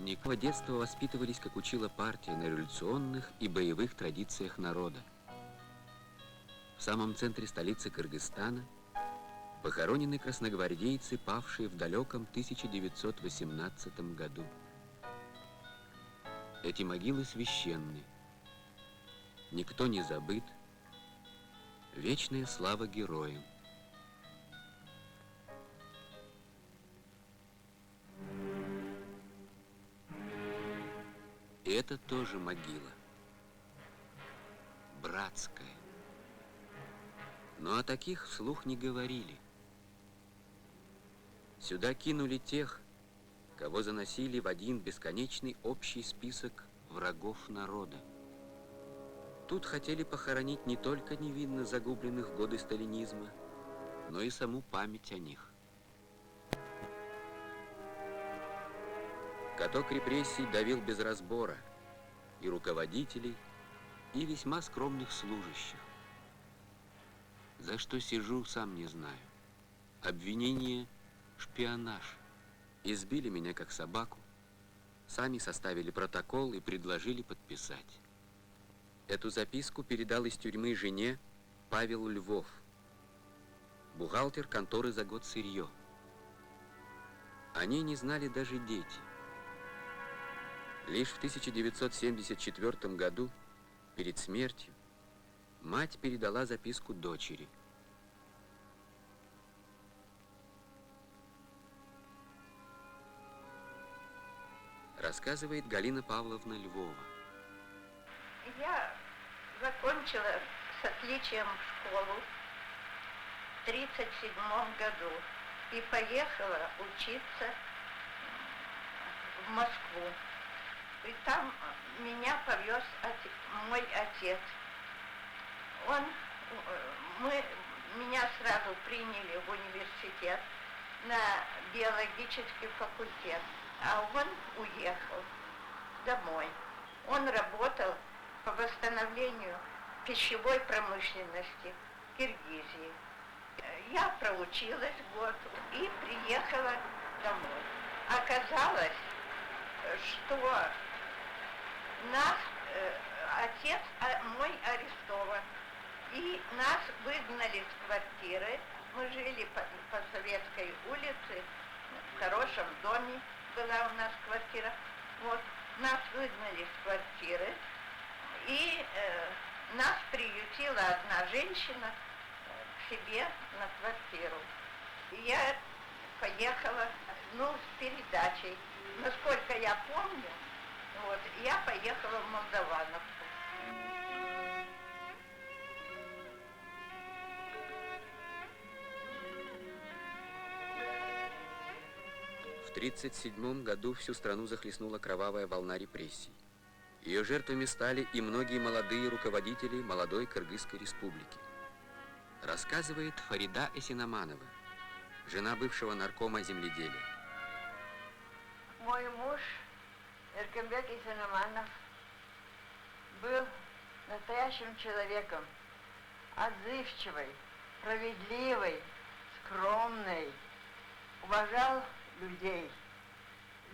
Никого детства воспитывались, как учила партия, на революционных и боевых традициях народа. В самом центре столицы Кыргызстана похоронены красногвардейцы, павшие в далеком 1918 году. Эти могилы священны. Никто не забыт. Вечная слава героям. И это тоже могила. Братская. Но о таких вслух не говорили. Сюда кинули тех, кого заносили в один бесконечный общий список врагов народа. Тут хотели похоронить не только невинно загубленных в годы сталинизма, но и саму память о них. Каток репрессий давил без разбора и руководителей, и весьма скромных служащих. За что сижу, сам не знаю. Обвинение — шпионаж. Избили меня как собаку, сами составили протокол и предложили подписать. Эту записку передал из тюрьмы жене Павел Львов, бухгалтер конторы «За год сырье». О ней не знали даже дети. Лишь в 1974 году, перед смертью, мать передала записку дочери. Рассказывает Галина Павловна Львова. Я закончила с отличием школу в 1937 году и поехала учиться в Москву. И там меня повез мой отец. Меня сразу приняли в университет на биологический факультет, а он уехал домой. Он работал по восстановлению пищевой промышленности в Киргизии. Я проучилась год и приехала домой. Оказалось, что отец мой арестован, и нас выгнали с квартиры. Мы жили по Советской улице, в хорошем доме была у нас квартира. Вот, нас выгнали с квартиры, и нас приютила одна женщина к себе на квартиру. И я поехала, с передачей. Насколько я помню, я поехала в Молдавановку. В 1937 году всю страну захлестнула кровавая волна репрессий. Ее жертвами стали и многие молодые руководители молодой Кыргызской республики. Рассказывает Фарида Эсинаманова, жена бывшего наркома земледелия. Мой муж Эркинбек Эсинаманов был настоящим человеком, отзывчивый, справедливый, скромный, уважал людей.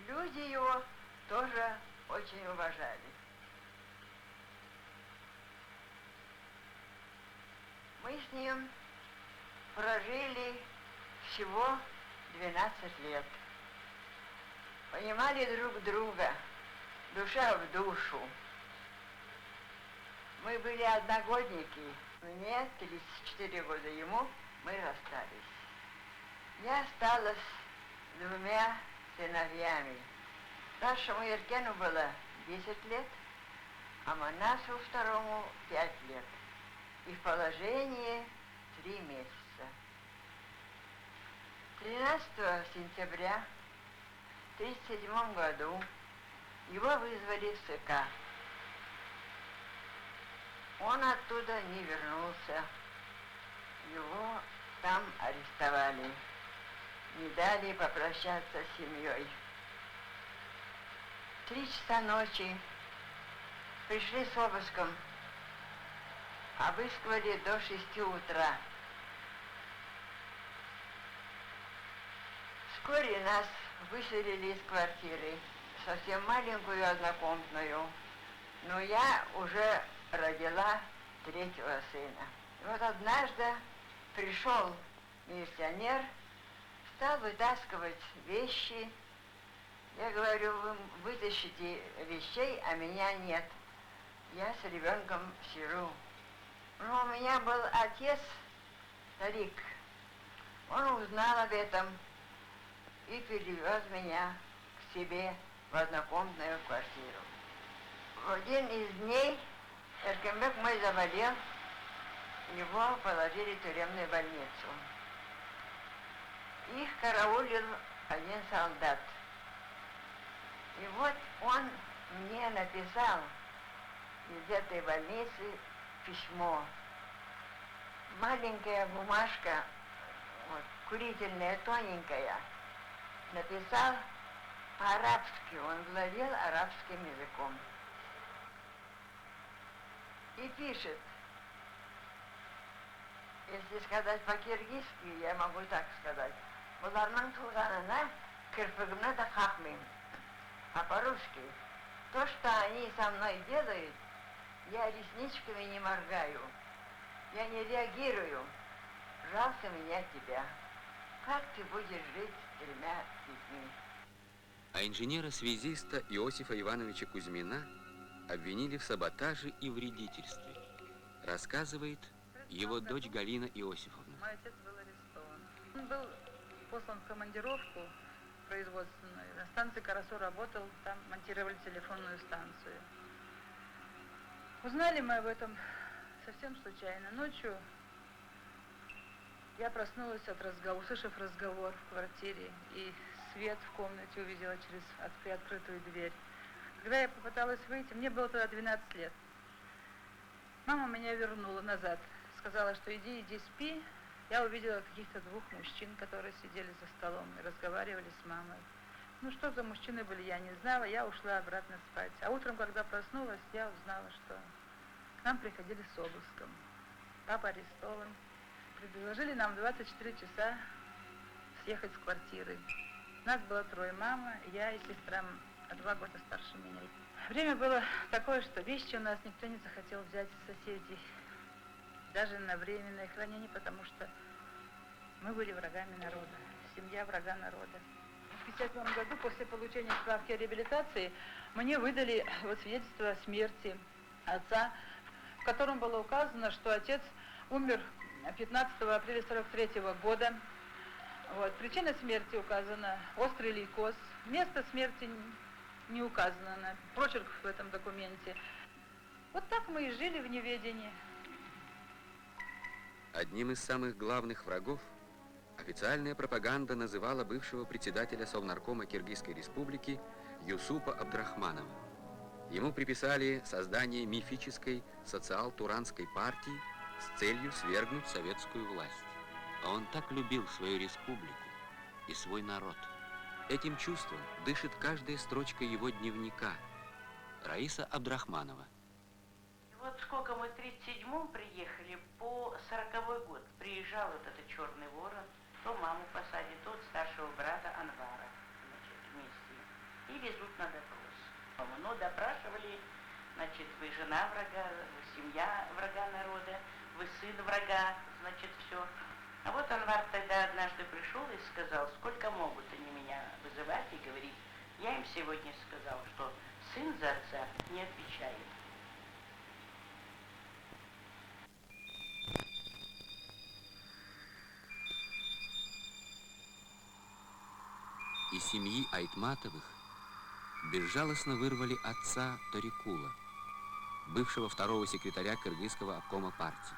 Люди его тоже очень уважали. Мы с ним прожили всего 12 лет. Понимали друг друга, душа в душу. Мы были одногодники. Мне 34 года, ему мы расстались. Я осталась с двумя сыновьями. Старшему Еркену было 10 лет, а Манасу второму 5 лет. И в положении 3 месяца. 13 сентября в 1937 году его вызвали в ЦК. Он оттуда не вернулся. Его там арестовали. Не дали попрощаться с семьей. В 3 часа ночи пришли с обыском. Обыскивали до 6 утра. Вскоре нас выселили из квартиры. совсем маленькую однокомнатную, но я уже родила третьего сына. И вот однажды пришел милиционер, стал вытаскивать вещи. Я говорю, вы вытащите вещей, а меня нет. Я с ребенком сижу. Но у меня был отец, старик. Он узнал об этом и перевез меня к себе в однокомнатную квартиру. В один из дней Эркенбек мой заболел, его положили в тюремную больницу. Их караулил один солдат. И вот он мне написал из этой больницы письмо. Маленькая бумажка, вот, курительная, тоненькая. Написал по-арабски, он владел арабским языком. И пишет, если сказать по-киргизски, я могу так сказать, «Буларның туганына кирпигимне да какмыйм». А по-русски, то, что они со мной делают, я ресничками не моргаю, я не реагирую. Жалко меня тебя. Как ты будешь жить с 3 детьми? А инженера-связиста Иосифа Ивановича Кузьмина обвинили в саботаже и вредительстве, рассказывает его дочь Галина Иосифовна. Мой отец был арестован. Он был послан в командировку производственную. На станции Карасу работал, там монтировали телефонную станцию. Узнали мы об этом совсем случайно. Ночью я проснулась от разговора, услышав разговор в квартире, и свет в комнате увидела через приоткрытую дверь. Когда я попыталась выйти, мне было тогда 12 лет. Мама меня вернула назад, сказала, что иди спи. Я увидела каких-то 2 мужчин, которые сидели за столом и разговаривали с мамой. Ну, что за мужчины были, я не знала, я ушла обратно спать. А утром, когда проснулась, я узнала, что к нам приходили с обыском. Папа арестован. Предложили нам 24 часа съехать с квартиры. Нас было 3, мама, я и сестра, 2 года старше меня. Время было такое, что вещи у нас никто не захотел взять из соседей. Даже на временное хранение, потому что мы были врагами народа, семья врага народа. В 1951 году, после получения справки о реабилитации, мне выдали свидетельство о смерти отца, в котором было указано, что отец умер 15 апреля 1943 года. Вот. Причина смерти указана – острый лейкоз. Место смерти не указано, прочерк в этом документе. Вот так мы и жили в неведении. Одним из самых главных врагов официальная пропаганда называла бывшего председателя Совнаркома Киргизской республики Юсупа Абдрахманова. Ему приписали создание мифической социал-туранской партии с целью свергнуть советскую власть. А он так любил свою республику и свой народ. Этим чувством дышит каждая строчка его дневника. Раиса Абдрахманова. Вот сколько мы в 37-м приехали, по 40-й год приезжал вот этот черный ворон, то маму посадит, то старшего брата Анвара, значит, вместе, и везут на допрос. Ну, допрашивали, значит, вы жена врага, вы семья врага народа, вы сын врага, значит, все. А вот Анвар тогда однажды пришел и сказал, сколько могут они меня вызывать, и говорит, я им сегодня сказал, что сын за отца не отвечает. Из семьи Айтматовых безжалостно вырвали отца Тарикула, бывшего 2-го секретаря Кыргызского обкома партии.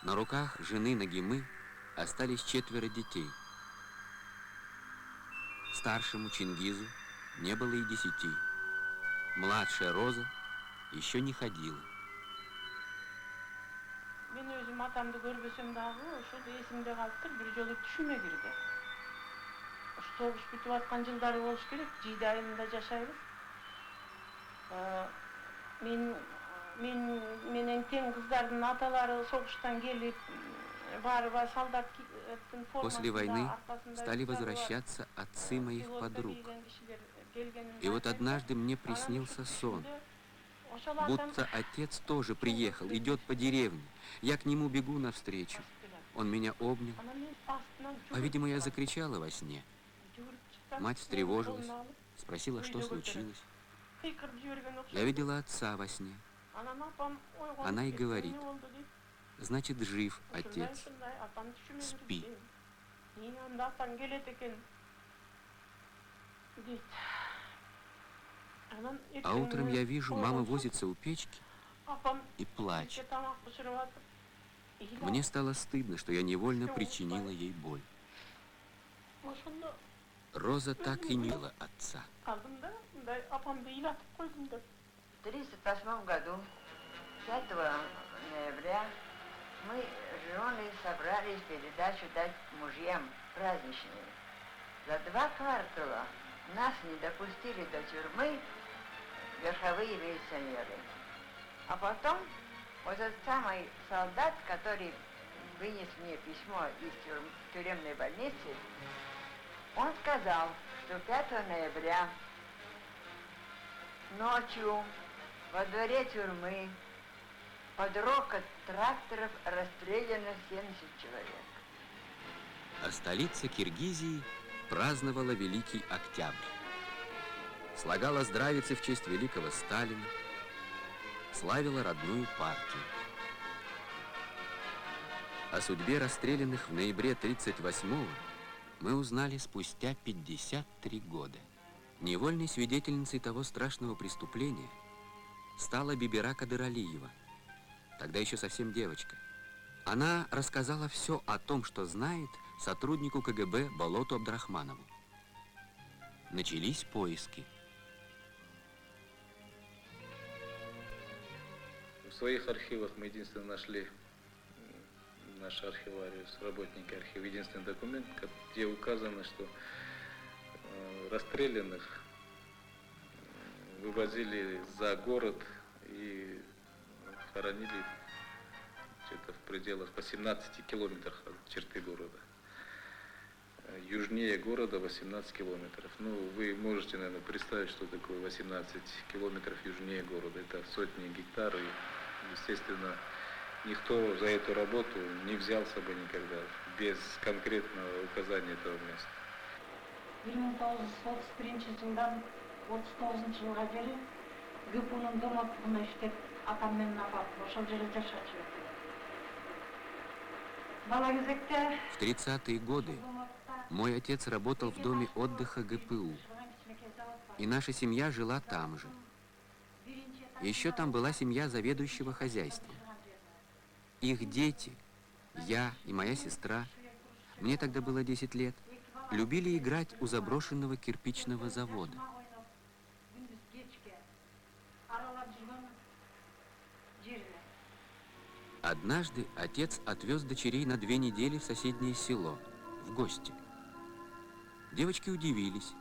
На руках жены Нагимы остались 4 детей. Старшему Чингизу не было и 10. Младшая Роза еще не ходила. Мен өзім атамды көрбөсөм дагы, ошол эсимде калыптыр, бир жолу түшүмө кирди. Согуш бүтүп аткан жылдары болуш керек, Жийде айылында жашайбыз. Менен тең кыздардын аталары согуштан келип, барып солдаттын формасында. После войны стали возвращаться отцы моих подруг. И вот однажды мне приснился сон, будто отец тоже приехал, идет по деревне. Я к нему бегу навстречу. Он меня обнял. По-видимому, я закричала во сне. Мать встревожилась, спросила, что случилось. Я видела отца во сне. Она и говорит: значит, жив отец. Спи. А утром я вижу, мама возится у печки и плачет. Мне стало стыдно, что я невольно причинила ей боль. Роза так и не видела отца. В 1938 году, 5 ноября, мы с женой собрались передачу дать мужьям праздничную. За 2 квартала нас не допустили до тюрьмы верховые милиционеры. А потом вот этот самый солдат, который вынес мне письмо из тюремной больницы, он сказал, что 5 ноября ночью во дворе тюрьмы под рокот тракторов расстреляно 70 человек. А столица Киргизии праздновала Великий Октябрь. Слагала здравицы в честь великого Сталина, славила родную партию. О судьбе расстрелянных в ноябре 1938-го мы узнали спустя 53 года. Невольной свидетельницей того страшного преступления стала Бибира Кадыралиева, тогда еще совсем девочка. Она рассказала все о том, что знает, сотруднику КГБ Болоту Абдрахманову. Начались поиски. В своих архивах мы единственно нашли, наш архивариус, работники архива, единственный документ, где указано, что расстрелянных вывозили за город и хоронили где-то в пределах 18 километрах от черты города. Южнее города 18 километров. Ну, вы можете, наверное, представить, что такое 18 километров южнее города. Это сотни гектаров. И, естественно, никто за эту работу не взялся бы никогда без конкретного указания этого места. 1931 жылдан 39 жылға дейін ГПУ-ның дом округына иштеп, атам менен апам ошол жерде жашачу экен. Бала кезекте В 30-е годы мой отец работал в доме отдыха ГПУ, и наша семья жила там же. Еще там была семья заведующего хозяйством. Их дети, я и моя сестра, мне тогда было 10 лет, любили играть у заброшенного кирпичного завода. Однажды отец отвез дочерей на 2 недели в соседнее село, в гости. Девочки удивились,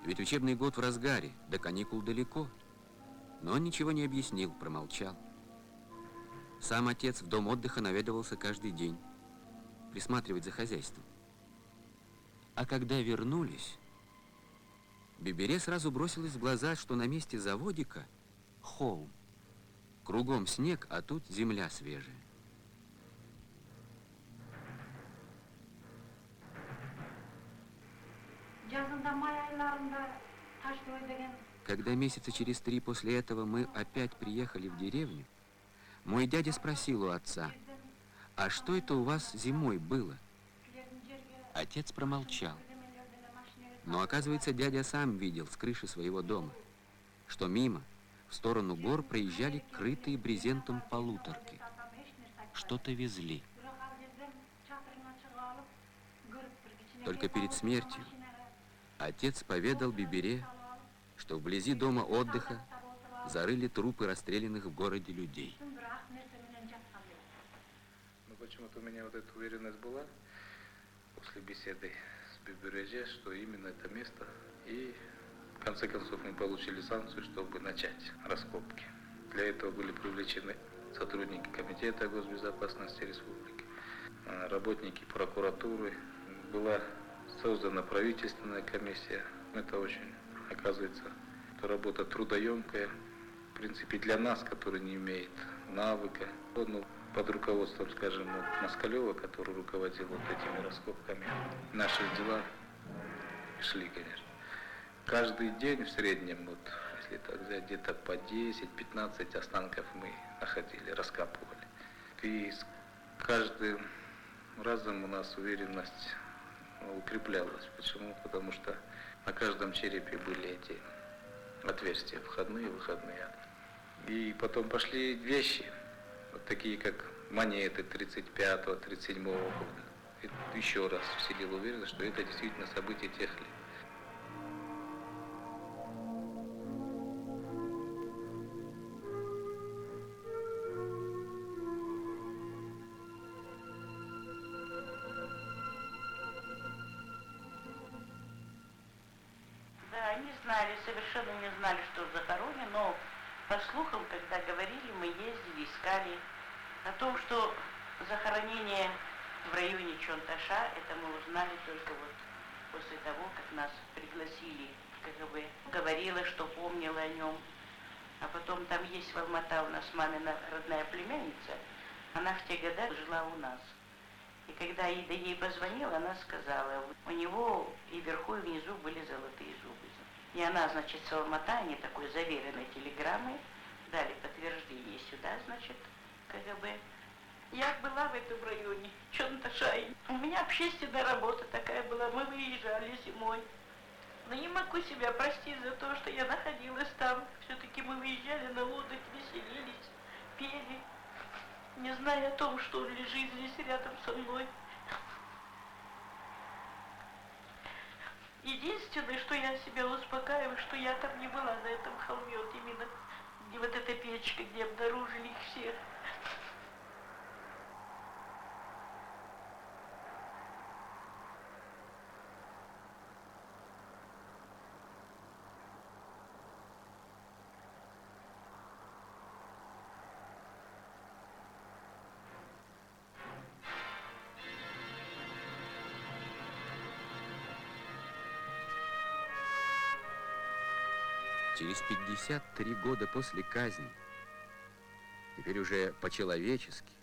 ведь учебный год в разгаре, до каникул далеко. Но он ничего не объяснил, промолчал. Сам отец в дом отдыха наведывался каждый день, присматривать за хозяйством. А когда вернулись, Бибире сразу бросилось в глаза, что на месте заводика холм. Кругом снег, а тут земля свежая. Когда месяца через 3 после этого мы опять приехали в деревню, мой дядя спросил у отца: а что это у вас зимой было? Отец промолчал. Но, оказывается, дядя сам видел с крыши своего дома, что мимо, в сторону гор, проезжали крытые брезентом полуторки. Что-то везли. Только перед смертью отец поведал Бибире, что вблизи дома отдыха зарыли трупы расстрелянных в городе людей. Но почему-то у меня вот эта уверенность была после беседы с Бибире, что именно это место. И в конце концов мы получили санкцию, чтобы начать раскопки. Для этого были привлечены сотрудники Комитета госбезопасности республики, работники прокуратуры. Была создана правительственная комиссия. Это очень Оказывается, это работа трудоемкая, в принципе, для нас, который не имеет навыка. Ну, под руководством, скажем, вот Москалева, который руководил вот этими раскопками, наши дела шли, конечно. Каждый день в среднем, вот, если так взять, где-то по 10-15 останков мы находили, раскапывали. И с каждым разом у нас уверенность укреплялась. Почему? Потому что на каждом черепе были эти отверстия, входные, выходные. И потом пошли вещи, вот такие как монеты 35-го, 37-го года. Это еще раз вселило уверенность, что это действительно события тех лет. Да, они знали, совершенно не знали, что захоронено, но по слухам, когда говорили, мы ездили, искали. О том, что захоронение в районе Чонташа, это мы узнали только вот после того, как нас пригласили в КГБ. Говорила, что помнила о нем. А потом там есть в Алмата у нас мамина родная племянница. Она в те годы жила у нас. И когда Ида ей позвонила, она сказала, у него и вверху, и внизу были золотые зубы. И она, значит, с Алматани такой заверенной телеграммой дали подтверждение сюда, значит, КГБ. Я была в этом районе, Чонташай. У меня общественная работа такая была, мы выезжали зимой. Но не могу себя простить за то, что я находилась там. Все-таки мы выезжали на отдых, веселились, пели, не зная о том, что он лежит здесь рядом со мной. Единственное, что я себя успокаиваю, что я там не была на этом холме, вот именно где вот эта печка, где обнаружили их всех. Через 53 года после казни, теперь уже по-человечески,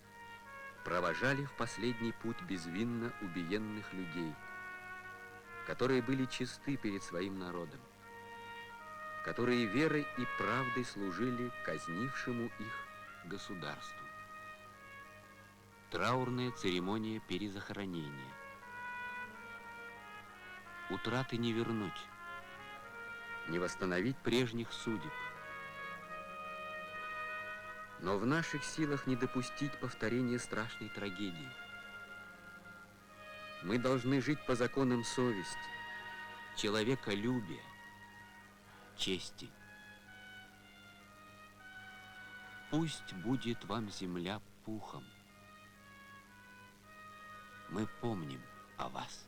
провожали в последний путь безвинно убиенных людей, которые были чисты перед своим народом, которые верой и правдой служили казнившему их государству. Траурная церемония перезахоронения. Утраты не вернуть, не восстановить прежних судеб. Но в наших силах не допустить повторения страшной трагедии. Мы должны жить по законам совести, человеколюбия, чести. Пусть будет вам земля пухом. Мы помним о вас.